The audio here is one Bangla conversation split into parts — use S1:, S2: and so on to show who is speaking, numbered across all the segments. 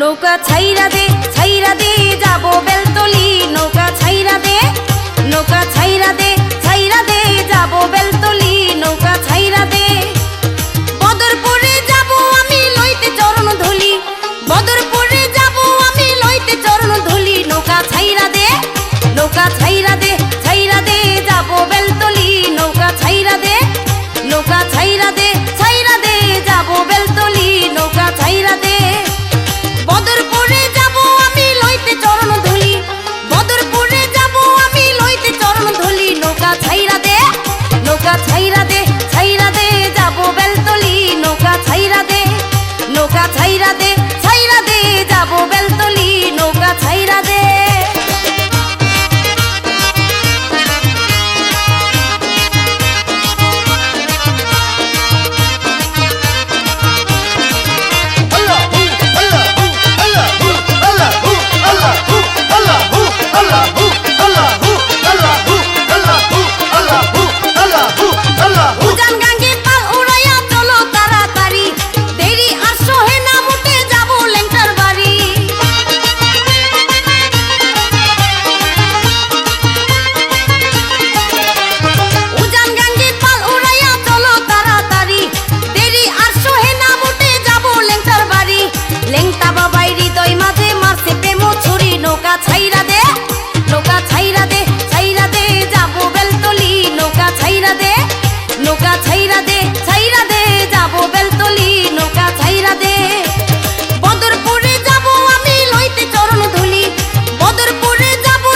S1: নৌকা ছাইরা দে যাবো বেলতলি। নৌকা ছাইরা দে যাবো বেলতলি। নৌকা ছাইরা দে বদরপুরে যাবো আমি লইতে চরণ ধুলি। বদরপুরে যাবো আমি লইতে চরণ ধুলি। নৌকা ছাইরা দে যাবো বেলতলি। নৌকা ছাইরা দে যাবো বেলতলি। নৌকা ছাইরা দে বদরপুরে যাবো আমি লইতে চরণ ধুলি। বদরপুরে যাবো আমি লইতে চরণ ধুলি। নৌকা ছাইরা দে যাবো বেলতলি। নৌকা ছাইরা দে যাবো বেলতলি। নৌকা ছাইরা দে যাবো বেলতলি। নৌকা ছাইরা দে যাবো বেলতলি। নৌকা ছাইরা দে যাবো বেলতলি। নৌকা ছাইরা দে বদরপুরে যাবো আমি লইতে চরণ ধুলি। বদরপুরে যাবো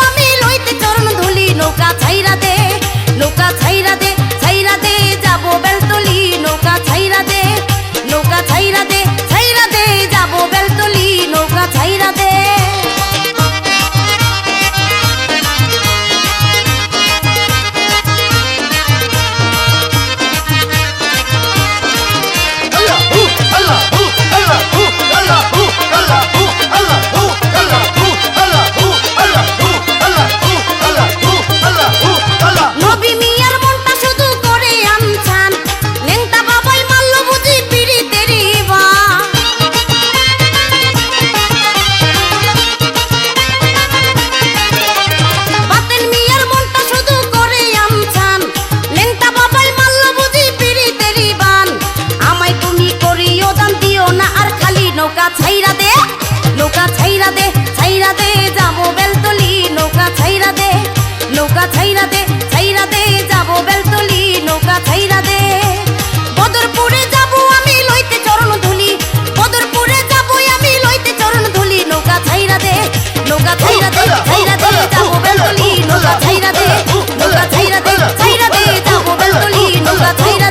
S1: আমি লইতে চরণ ধুলি। নৌকা ছাইরা দে যাবো বেলতলি। নৌকা ছাইরা দে যাবো বেলতলি। নৌকা ছাইরা দে ছাইরা দে যাবো বেলতলি। নৌকা ছাইরা দে যাবো বেলতলি। নৌকা ছাইরা দে বদরপুরে যাবো আমি লইতে চরণ ধুলি। বদরপুরে যাবো আমি লইতে চরণ ধুলি। নৌকা ছাইরা দে যাবো বেলতলি। নৌকা ছাইরা দে যাবো বেলতলি। নৌকা ছাইরা